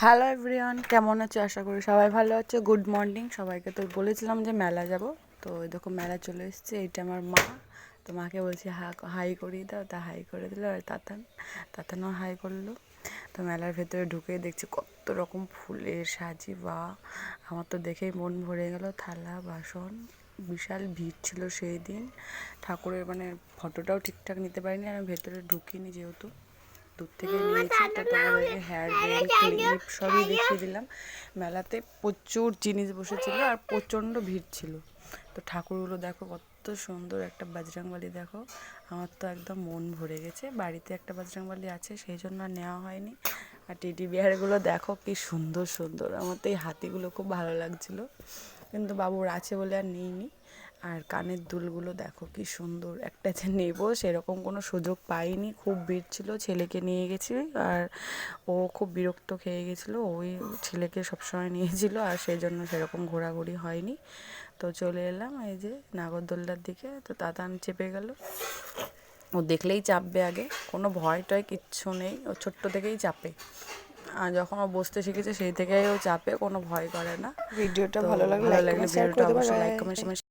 Hello everyone, কেমন আছো? আশা করি সবাই ভালো আছে। গুড মর্নিং সবাইকে। তো বলেছিলাম যে মেলা যাব, তো দেখো মেলা চলে এসেছে। এইটা আমার মা। তো মাকে বলছি হাই করিয়ে দাও, তা হাই করে দিল। আর তাতানও হাই করলো। তো মেলার ভেতরে ঢুকে দেখছি কত রকম ফুলের সাজি, বা আমার তো দেখেই মন ভরে গেল। থালা বাসন, বিশাল ভিড় ছিল সেই দিন। ঠাকুরের ফটোটাও ঠিকঠাক নিতে পারিনি, আর আমি ভেতরে ঢুকিনি যেহেতু দূর থেকে নিয়েছি। তো তোমাদেরকে হেয়ার ব্যান্ড, ক্লিপ সবই দেখিয়ে দিলাম। মেলাতে প্রচুর জিনিস বসেছিল আর প্রচণ্ড ভিড় ছিল। তো ঠাকুরগুলো দেখো কত সুন্দর। একটা বজরংবলী দেখো, আমার তো একদম মন ভরে গেছে। বাড়িতে একটা বজরংবলী আছে, সেই জন্য আর নেওয়া হয়নি। আর টেডি বিয়ারগুলো দেখো কি সুন্দর সুন্দর। আমার তো এই হাতিগুলো খুব ভালো লাগছিল, কিন্তু বাবুর আছে বলে আর নিইনি। আর কানের দুলগুলো দেখো কি সুন্দর। একটা যে নেবো সেরকম কোনো সুযোগ পাইনি, খুব ভিড় ছিল। ছেলেকে নিয়ে গেছি, আর ও খুব বিরক্ত খেয়ে গেছিলো। ওই ছেলেকে সবসময় নিয়েছিল, আর সেই জন্য সেরকম ঘোরাঘুরি হয়নি। তো চলে এলাম এই যে নাগরদোল্লার দিকে। তো তাতান চেপে গেল। ও দেখলেই চাপবে আগে, কোনো ভয় টয় কিচ্ছু নেই। ও ছোট্ট থেকেই চাপে, আর যখন ও বসতে শিখেছে সেই থেকেই ও চাপে, কোনো ভয় করে না। ভিডিওটা তো ভালো লাগলে ভালো লাইক লাগলে কমেন্ট শেয়ার ভিডিওটা করে দেবে। অবশ্যই লাইক কমেন্ট